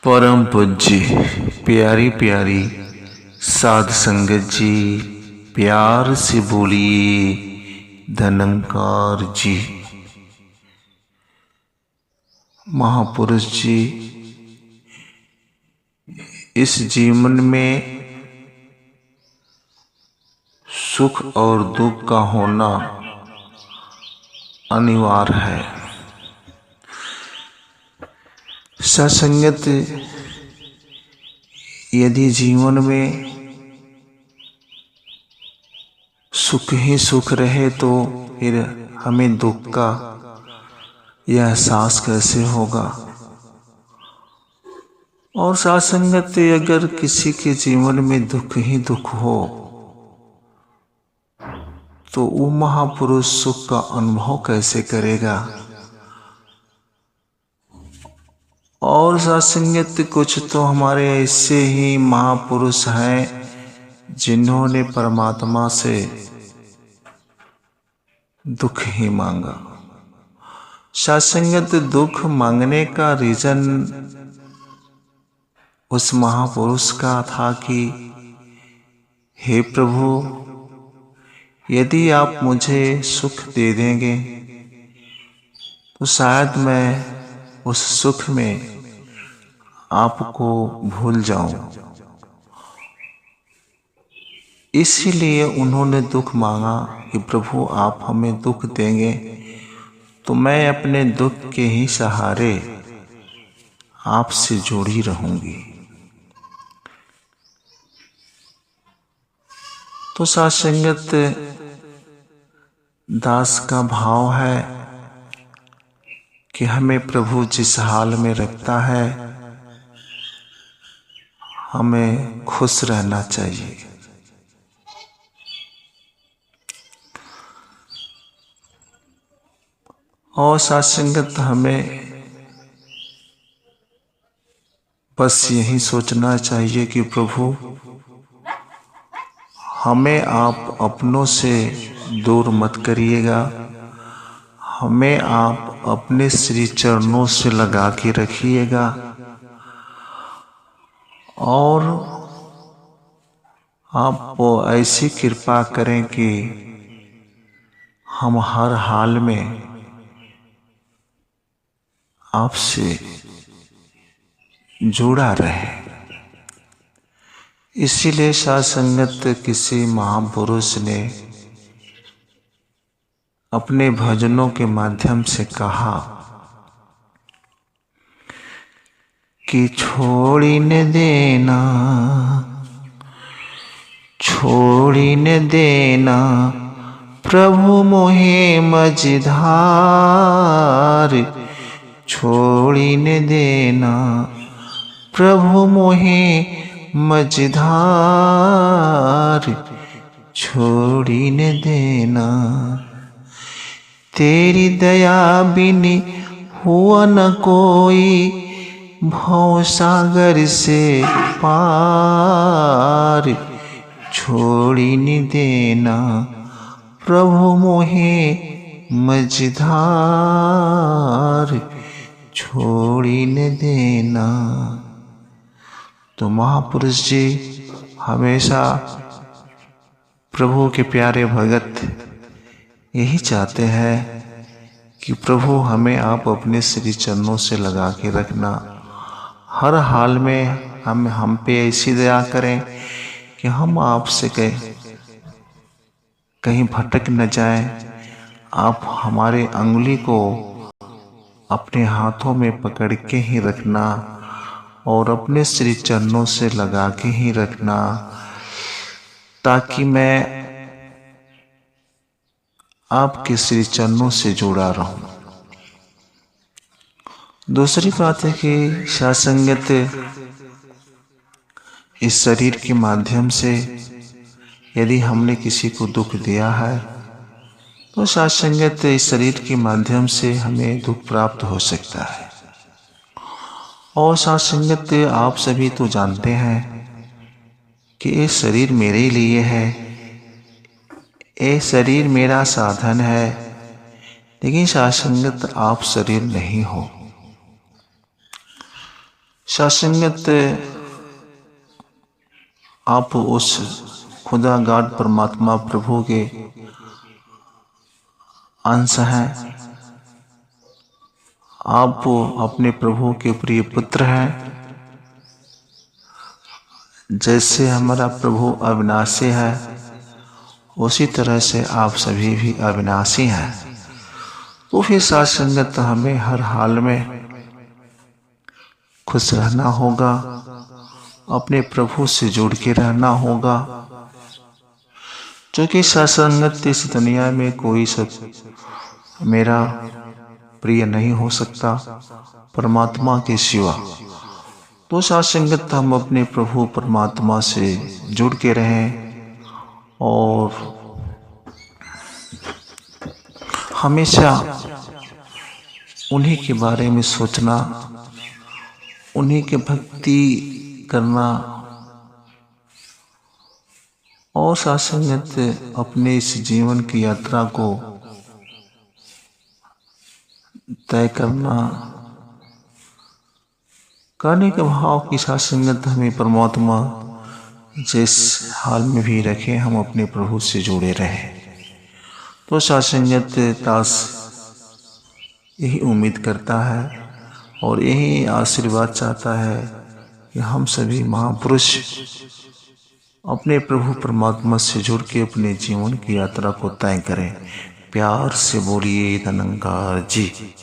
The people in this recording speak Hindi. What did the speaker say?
परम पूज्य प्यारी प्यारी साध संगत जी, प्यार से बोलिए धनंकार जी। महापुरुष जी, इस जीवन में सुख और दुख का होना अनिवार्य है। सत्संगत यदि जीवन में सुख ही सुख रहे तो फिर हमें दुख का यह एहसास कैसे होगा। और सत्संगत अगर किसी के जीवन में दुख ही दुख हो तो वो महापुरुष सुख का अनुभव कैसे करेगा। और सत्संगत कुछ तो हमारे ऐसे ही महापुरुष हैं जिन्होंने परमात्मा से दुख ही मांगा। सत्संगत दुख मांगने का रीजन उस महापुरुष का था कि हे प्रभु, यदि आप मुझे सुख दे देंगे तो शायद मैं उस सुख में आपको भूल जाऊं। इसीलिए उन्होंने दुख मांगा कि प्रभु आप हमें दुख देंगे तो मैं अपने दुख के ही सहारे आपसे जुड़ी रहूंगी। तो सत्संगत दास का भाव है कि हमें प्रभु जिस हाल में रखता है हमें खुश रहना चाहिए। और सत्संगत हमें बस यही सोचना चाहिए कि प्रभु हमें आप अपनों से दूर मत करिएगा, हमें आप अपने श्री चरणों से लगा के रखिएगा। और आप ऐसी कृपा करें कि हम हर हाल में आपसे जुड़ा रहे। इसीलिए सत्संगत किसी महापुरुष ने अपने भजनों के माध्यम से कहा कि छोड़ी न देना, छोड़ी न देना प्रभु मोहे मझधार, छोड़ी न देना प्रभु मोहे मझधार, छोड़ी न देना। तेरी दया बिन हुआ न कोई भव सागर से पार, छोड़ी न देना प्रभु मोहे मझधार, छोड़ी न देना। तो महापुरुष जी हमेशा प्रभु के प्यारे भगत यही चाहते हैं कि प्रभु हमें आप अपने श्री चरणों से लगा के रखना। हर हाल में हम पे ऐसी दया करें कि हम आपसे कहीं भटक न जाएं। आप हमारे अंगुली को अपने हाथों में पकड़ के ही रखना और अपने श्री चरणों से लगा के ही रखना, ताकि मैं आपके श्री चरणों से जुड़ा रहूं। दूसरी बात है कि सत्संगत इस शरीर के माध्यम से यदि हमने किसी को दुख दिया है तो सत्संगत इस शरीर के माध्यम से हमें दुख प्राप्त हो सकता है। और सत्संगत आप सभी तो जानते हैं कि ये शरीर मेरे लिए है, ये शरीर मेरा साधन है, लेकिन सत्संगत आप शरीर नहीं हो। सत्संगत आप उस खुदा गाड परमात्मा प्रभु के अंश हैं। आप अपने प्रभु के प्रिय पुत्र हैं। जैसे हमारा प्रभु अविनाशी है, उसी तरह से आप सभी भी अविनाशी हैं। तो फिर साथ संगत हमें हर हाल में खुश रहना होगा, अपने प्रभु से जुड़ के रहना होगा, क्योंकि सत्संगत इस दुनिया में कोई सब मेरा प्रिय नहीं हो सकता परमात्मा के सिवा। तो सत्संगत हम अपने प्रभु परमात्मा से जुड़ के रहें और हमेशा उन्हीं के बारे में सोचना, उन्हीं के भक्ति करना और सत्संगत अपने इस जीवन की यात्रा को तय करने के भाव की सत्संगत हमें परमात्मा जिस हाल में भी रखे, हम अपने प्रभु से जुड़े रहें। तो सत्संगत दास यही उम्मीद करता है और यही आशीर्वाद चाहता है कि हम सभी महापुरुष अपने प्रभु परमात्मा से जुड़ के अपने जीवन की यात्रा को तय करें। प्यार से बोलिए धन्यवाद जी।